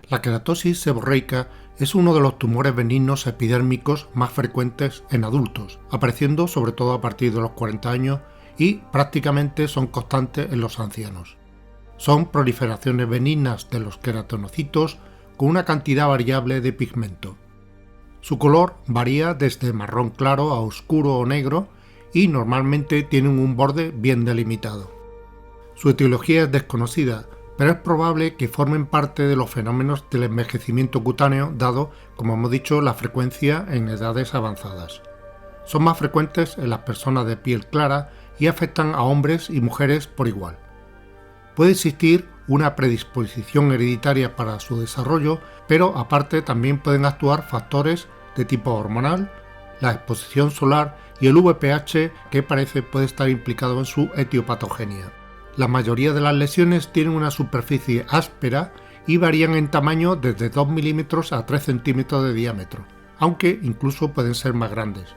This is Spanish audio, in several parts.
La queratosis seborreica es uno de los tumores benignos epidérmicos más frecuentes en adultos, apareciendo sobre todo a partir de los 40 años y prácticamente son constantes en los ancianos. Son proliferaciones benignas de los queratinocitos con una cantidad variable de pigmento. Su color varía desde marrón claro a oscuro o negro y normalmente tienen un borde bien delimitado. Su etiología es desconocida, pero es probable que formen parte de los fenómenos del envejecimiento cutáneo dado, como hemos dicho, la frecuencia en edades avanzadas. Son más frecuentes en las personas de piel clara y afectan a hombres y mujeres por igual. Puede existir una predisposición hereditaria para su desarrollo, pero aparte también pueden actuar factores de tipo hormonal, la exposición solar y el VPH que puede estar implicado en su etiopatogenia. La mayoría de las lesiones tienen una superficie áspera y varían en tamaño desde 2 milímetros a 3 centímetros de diámetro, aunque incluso pueden ser más grandes.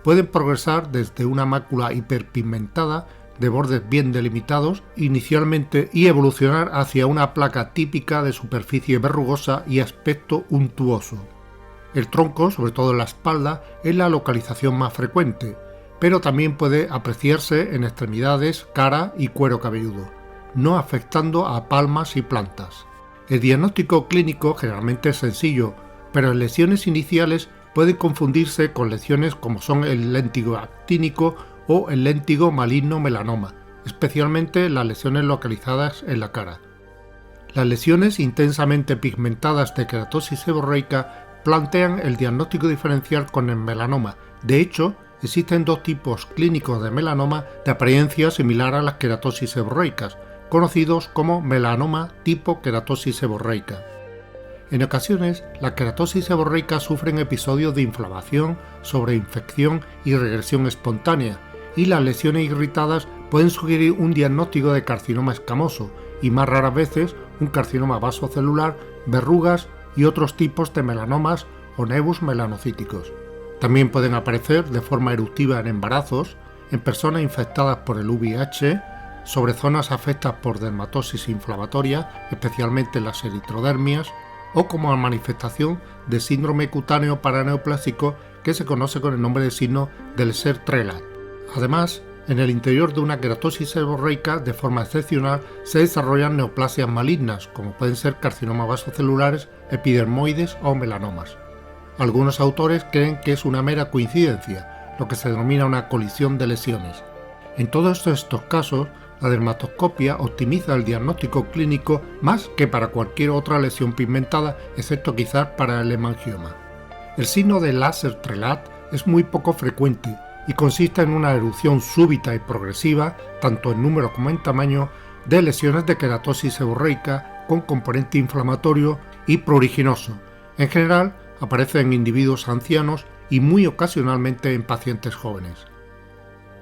Pueden progresar desde una mácula hiperpigmentada de bordes bien delimitados inicialmente y evolucionar hacia una placa típica de superficie verrugosa y aspecto untuoso. El tronco, sobre todo en la espalda, es la localización más frecuente, pero también puede apreciarse en extremidades, cara y cuero cabelludo, no afectando a palmas y plantas. El diagnóstico clínico generalmente es sencillo, pero en lesiones iniciales puede confundirse con lesiones como son el léntigo actínico o el léntigo maligno melanoma, especialmente las lesiones localizadas en la cara. Las lesiones intensamente pigmentadas de queratosis seborreica plantean el diagnóstico diferencial con el melanoma. De hecho, existen dos tipos clínicos de melanoma de apariencia similar a las queratosis seborreicas, conocidos como melanoma tipo queratosis seborreica. En ocasiones, las queratosis seborreicas sufren episodios de inflamación, sobreinfección y regresión espontánea, y las lesiones irritadas pueden sugerir un diagnóstico de carcinoma escamoso y más raras veces un carcinoma vasocelular, verrugas y otros tipos de melanomas o nevus melanocíticos. También pueden aparecer de forma eruptiva en embarazos, en personas infectadas por el VIH, sobre zonas afectadas por dermatosis inflamatoria, especialmente las eritrodermias, o como manifestación de síndrome cutáneo paraneoplásico que se conoce con el nombre de signo del Ehlers-Danlos. Además, en el interior de una queratosis seborreica, de forma excepcional, se desarrollan neoplasias malignas, como pueden ser carcinomas vasocelulares, epidermoides o melanomas. Algunos autores creen que es una mera coincidencia, lo que se denomina una colisión de lesiones. En todos estos casos, la dermatoscopia optimiza el diagnóstico clínico más que para cualquier otra lesión pigmentada, excepto quizás para el hemangioma. El signo de Ehlers-Danlos es muy poco frecuente y consiste en una erupción súbita y progresiva, tanto en número como en tamaño, de lesiones de queratosis seborreica con componente inflamatorio y pruriginoso. En general, aparece en individuos ancianos y muy ocasionalmente en pacientes jóvenes.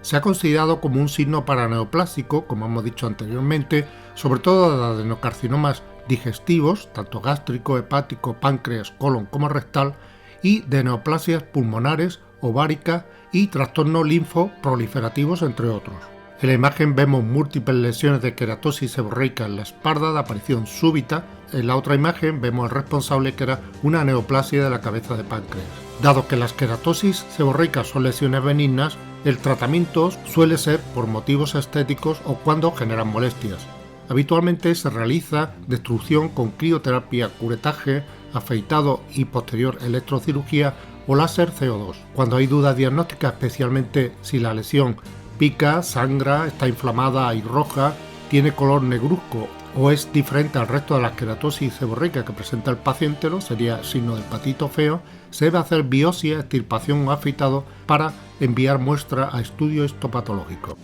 Se ha considerado como un signo paraneoplásico, como hemos dicho anteriormente, sobre todo de adenocarcinomas digestivos, tanto gástrico, hepático, páncreas, colon como rectal, y de neoplasias pulmonares, ováricas y trastornos linfoproliferativos, entre otros. En la imagen vemos múltiples lesiones de queratosis seborreica en la espalda de aparición súbita. En la otra imagen vemos el responsable, que era una neoplasia de la cabeza de páncreas. Dado que las queratosis seborreicas son lesiones benignas, el tratamiento suele ser por motivos estéticos o cuando generan molestias. Habitualmente se realiza destrucción con crioterapia, curetaje, afeitado y posterior electrocirugía o láser CO2. Cuando hay dudas diagnósticas, especialmente si la lesión pica, sangra, está inflamada y roja, tiene color negruzco o es diferente al resto de las queratosis seborreica que presenta el paciente, lo sería signo del patito feo, se debe hacer biopsia, extirpación o afeitado para enviar muestra a estudio histopatológico.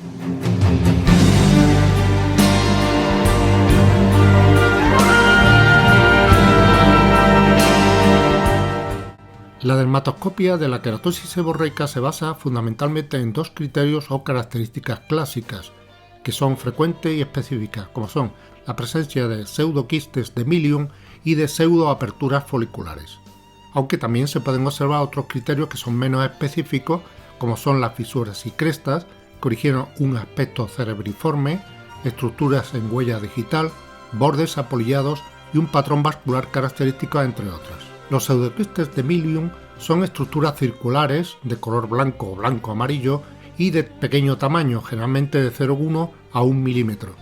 La dermatoscopia de la queratosis seborreica se basa fundamentalmente en dos criterios o características clásicas, que son frecuentes y específicas, como son la presencia de pseudoquistes de milium y de pseudoaperturas foliculares. Aunque también se pueden observar otros criterios que son menos específicos, como son las fisuras y crestas, que originan un aspecto cerebriforme, estructuras en huella digital, bordes apolillados y un patrón vascular característico, entre otras. Los pseudoquistes de Milium son estructuras circulares de color blanco o blanco-amarillo y de pequeño tamaño, generalmente de 0,1 a 1 milímetro.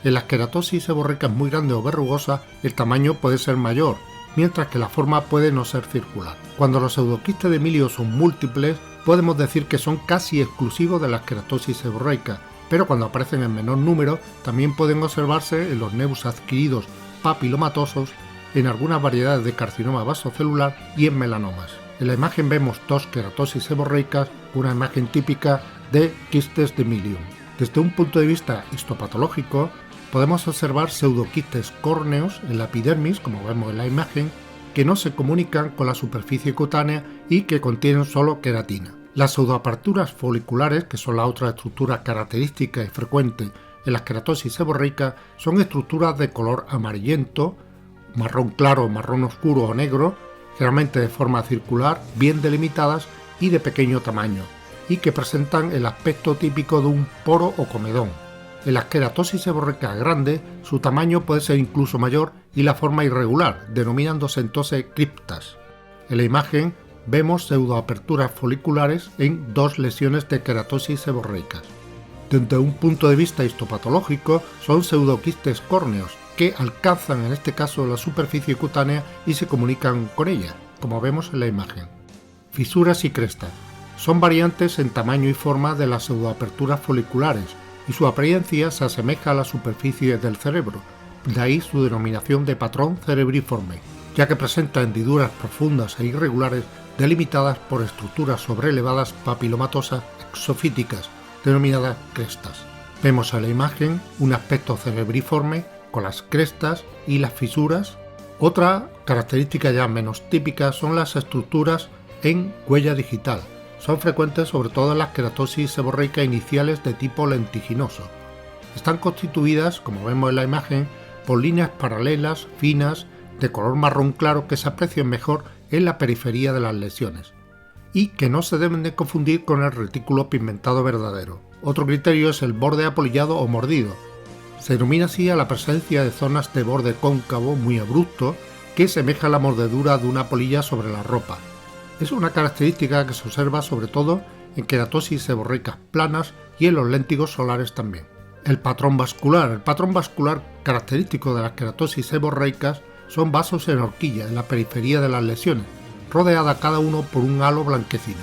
En las queratosis seborreicas muy grandes o verrugosas, el tamaño puede ser mayor, mientras que la forma puede no ser circular. Cuando los pseudoquistes de Milium son múltiples, podemos decir que son casi exclusivos de las queratosis seborreicas, pero cuando aparecen en menor número, también pueden observarse en los nevus adquiridos papilomatosos, en algunas variedades de carcinoma vasocelular y en melanomas. En la imagen vemos dos queratosis seborreicas, una imagen típica de quistes de Milium. Desde un punto de vista histopatológico, podemos observar pseudoquistes córneos en la epidermis, como vemos en la imagen, que no se comunican con la superficie cutánea y que contienen solo queratina. Las pseudoaperturas foliculares, que son la otra estructura característica y frecuente en las queratosis seborreicas, son estructuras de color amarillento, marrón claro, marrón oscuro o negro, generalmente de forma circular, bien delimitadas y de pequeño tamaño, y que presentan el aspecto típico de un poro o comedón. En las queratosis seborreicas grandes, su tamaño puede ser incluso mayor y la forma irregular, denominándose entonces criptas. En la imagen vemos pseudoaperturas foliculares en dos lesiones de queratosis seborreicas. Desde un punto de vista histopatológico, son pseudoquistes córneos, que alcanzan en este caso la superficie cutánea y se comunican con ella, como vemos en la imagen. Fisuras y crestas. Son variantes en tamaño y forma de las pseudoaperturas foliculares, y su apariencia se asemeja a la superficie del cerebro, de ahí su denominación de patrón cerebriforme, ya que presenta hendiduras profundas e irregulares delimitadas por estructuras sobrelevadas papilomatosas exofíticas, denominadas crestas. Vemos en la imagen un aspecto cerebriforme con las crestas y las fisuras. Otra característica ya menos típica son las estructuras en huella digital. Son frecuentes sobre todo en las queratosis seborreicas iniciales de tipo lentiginoso. Están constituidas, como vemos en la imagen, por líneas paralelas, finas, de color marrón claro que se aprecian mejor en la periferia de las lesiones, y que no se deben de confundir con el retículo pigmentado verdadero. Otro criterio es el borde apolillado o mordido. Se denomina así a la presencia de zonas de borde cóncavo muy abrupto que semeja la mordedura de una polilla sobre la ropa. Es una característica que se observa sobre todo en queratosis seborreicas planas y en los léntigos solares también. El patrón vascular. El patrón vascular característico de las queratosis seborreicas son vasos en horquilla en la periferia de las lesiones, rodeada cada uno por un halo blanquecino.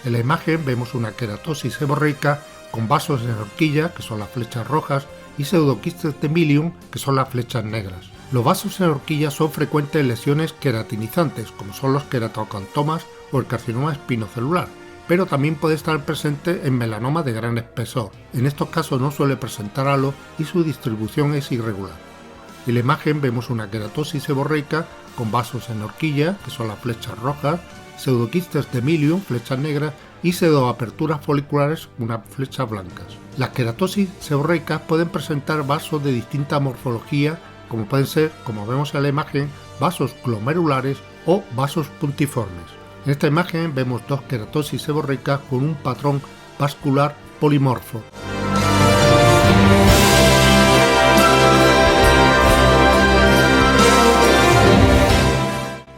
En la imagen vemos una queratosis seborreica con vasos en horquilla, que son las flechas rojas, y pseudoquistes de Milium, que son las flechas negras. Los vasos en horquilla son frecuentes en lesiones queratinizantes, como son los queratocantomas o el carcinoma espinocelular, pero también puede estar presente en melanoma de gran espesor. En estos casos no suele presentar halo y su distribución es irregular. En la imagen vemos una queratosis seborreica con vasos en horquilla, que son las flechas rojas, pseudoquistes de Milium, flechas negras, y pseudoaperturas foliculares, unas flechas blancas. Las queratosis seborreicas pueden presentar vasos de distinta morfología, como pueden ser, como vemos en la imagen, vasos glomerulares o vasos puntiformes. En esta imagen vemos dos queratosis seborreicas con un patrón vascular polimorfo.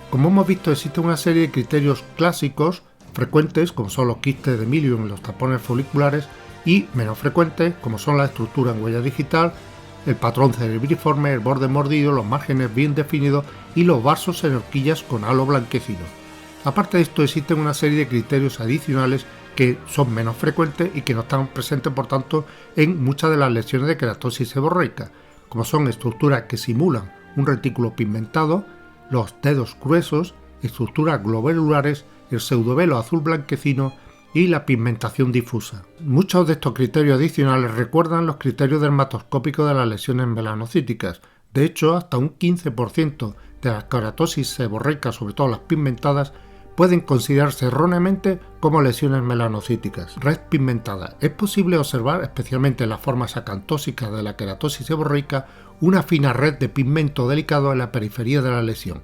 Como hemos visto, existe una serie de criterios clásicos frecuentes, como son los quistes de Milium en los tapones foliculares, y menos frecuentes, como son la estructura en huella digital, el patrón cerebriforme, el borde mordido, los márgenes bien definidos y los vasos en horquillas con halo blanquecino. Aparte de esto, existen una serie de criterios adicionales que son menos frecuentes y que no están presentes, por tanto, en muchas de las lesiones de queratosis seborreica, como son estructuras que simulan un retículo pigmentado, los dedos gruesos, estructuras glomerulares, el pseudovelo azul blanquecino y la pigmentación difusa. Muchos de estos criterios adicionales recuerdan los criterios dermatoscópicos de las lesiones melanocíticas. De hecho, hasta un 15% de las queratosis seborreicas, sobre todo las pigmentadas, pueden considerarse erróneamente como lesiones melanocíticas. Red pigmentada. Es posible observar, especialmente en las formas acantósicas de la queratosis seborreica, una fina red de pigmento delicado en la periferia de la lesión.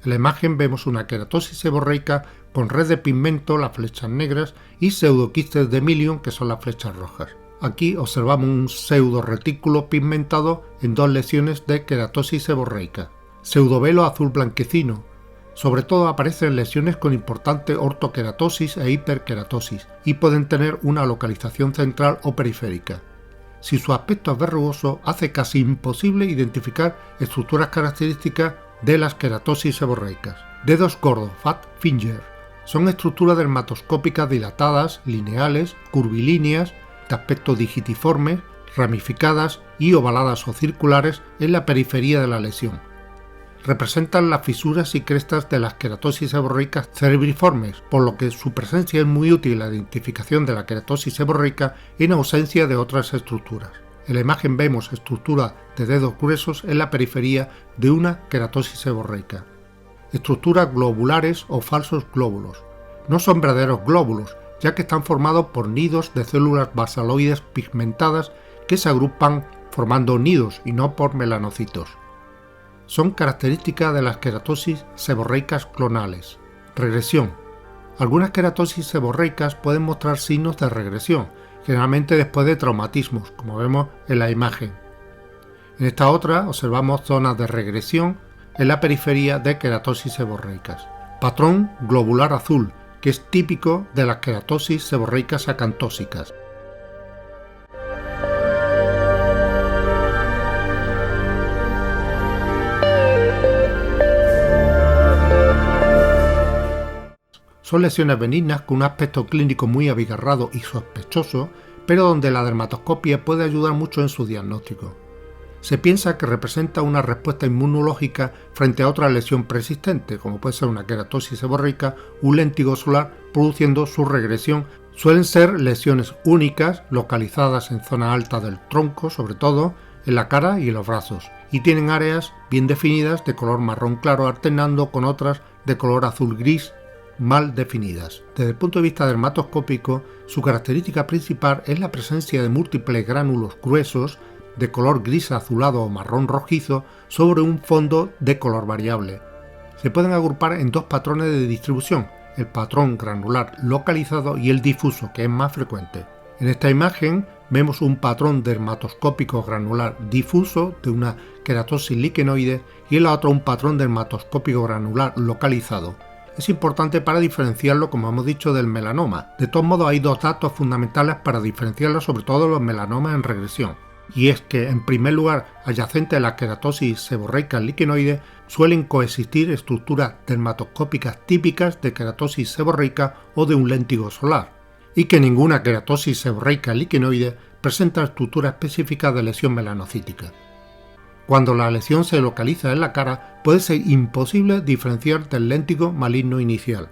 En la imagen vemos una queratosis seborreica con red de pigmento, las flechas negras, y pseudoquistes de Milium, que son las flechas rojas. Aquí observamos un pseudo retículo pigmentado en 2 lesiones de queratosis seborreica. Pseudovelo azul blanquecino. Sobre todo aparecen lesiones con importante ortoqueratosis e hiperqueratosis y pueden tener una localización central o periférica. Si su aspecto es verrugoso, hace casi imposible identificar estructuras características de las queratosis seborreicas. Dedos gordos, fat finger, son estructuras dermatoscópicas dilatadas, lineales, curvilíneas, de aspecto digitiforme, ramificadas y ovaladas o circulares en la periferia de la lesión. Representan las fisuras y crestas de las queratosis seborreicas cerebriformes, por lo que su presencia es muy útil en la identificación de la queratosis seborreica en ausencia de otras estructuras. En la imagen vemos estructura de dedos gruesos en la periferia de una queratosis seborreica. Estructuras globulares o falsos glóbulos. No son verdaderos glóbulos, ya que están formados por nidos de células basaloides pigmentadas que se agrupan formando nidos y no por melanocitos. Son características de las queratosis seborreicas clonales. Regresión. Algunas queratosis seborreicas pueden mostrar signos de regresión, generalmente después de traumatismos, como vemos en la imagen. En esta otra observamos zonas de regresión en la periferia de queratosis seborreicas. Patrón globular azul, que es típico de las queratosis seborreicas acantósicas. Son lesiones benignas con un aspecto clínico muy abigarrado y sospechoso, pero donde la dermatoscopia puede ayudar mucho en su diagnóstico. Se piensa que representa una respuesta inmunológica frente a otra lesión persistente, como puede ser una queratosis seborreica o un léntigo solar, produciendo su regresión. Suelen ser lesiones únicas, localizadas en zona alta del tronco, sobre todo en la cara y en los brazos, y tienen áreas bien definidas de color marrón claro alternando con otras de color azul gris mal definidas. Desde el punto de vista dermatoscópico, su característica principal es la presencia de múltiples gránulos gruesos de color gris azulado o marrón rojizo sobre un fondo de color variable. Se pueden agrupar en 2 patrones de distribución, el patrón granular localizado y el difuso, que es más frecuente. En esta imagen vemos un patrón dermatoscópico granular difuso de una queratosis liquenoide y en la otra un patrón dermatoscópico granular localizado. Es importante para diferenciarlo, como hemos dicho, del melanoma. De todos modos, hay 2 datos fundamentales para diferenciarlo, sobre todo los melanomas en regresión. Y es que, en primer lugar, adyacente a la queratosis seborreica liquenoide, suelen coexistir estructuras dermatoscópicas típicas de queratosis seborreica o de un léntigo solar, y que ninguna queratosis seborreica liquenoide presenta estructura específica de lesión melanocítica. Cuando la lesión se localiza en la cara, puede ser imposible diferenciar del léntigo maligno inicial.